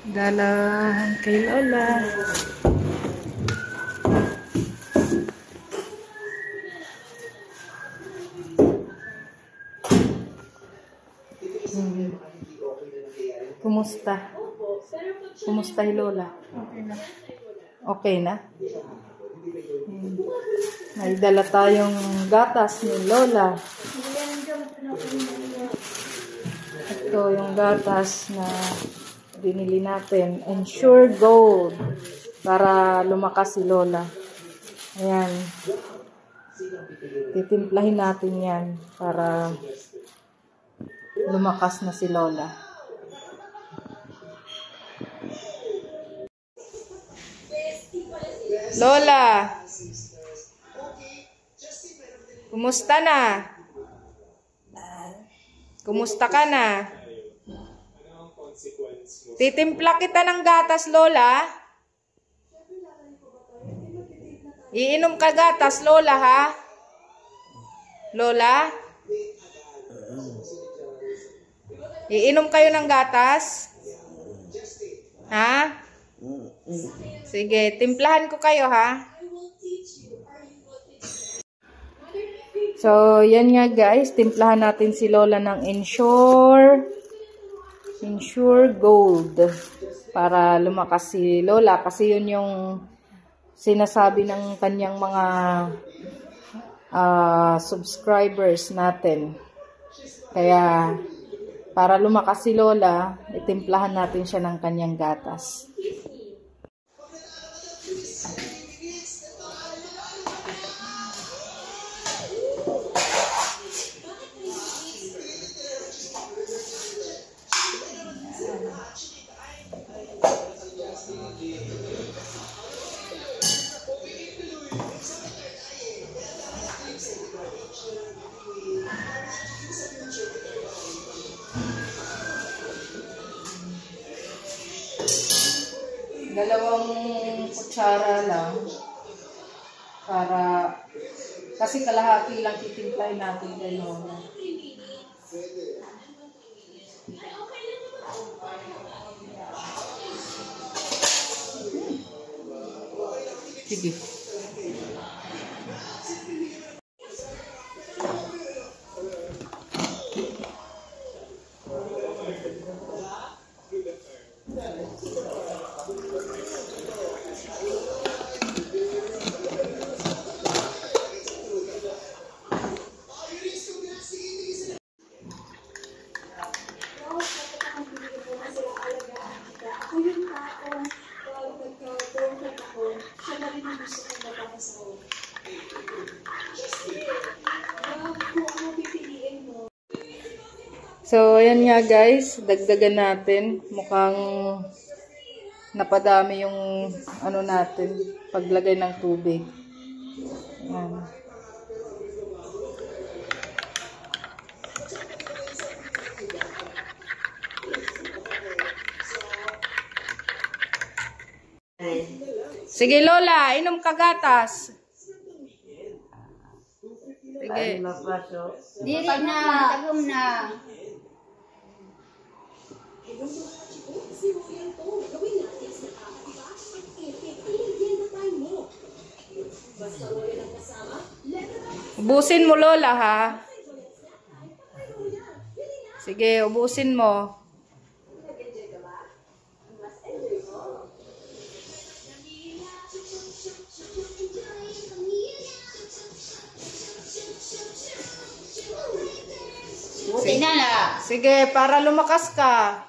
Dala kay Lola. Kumusta? Kumusta si Lola? Okay na. Okay na? May dala tayong gatas ni Lola. Ito yung gatas na binili natin. Ensure Gold. Para lumakas si Lola. Ayan. Titimplahin natin yan para lumakas na si Lola. Lola, kumusta na? Kumusta ka na? Titimpla kita ng gatas, Lola. Iinom ka gatas, Lola, ha? Lola? Iinom kayo ng gatas? Ha? Sige, timplahan ko kayo, ha? So, yan nga guys, timplahan natin si Lola ng Ensure Gold para lumakas si Lola kasi yun yung sinasabi ng kanyang mga subscribers natin. Kaya para lumakas si Lola, itimplahan natin siya ng kanyang gatas. Dalawang kutsara lang para kasi kalahati lang titimplahin natin kay Lola. Sige. So, ayan nga guys, dagdagan natin. Mukhang napadami yung ano natin, paglagay ng tubig. Ayan. Sige Lola, inom ka gatas. Sige. Dili na, tagom na. Ubusin mo Lola ha. Sige, ubusin mo. Buti na na. Sige, para lumakas ka.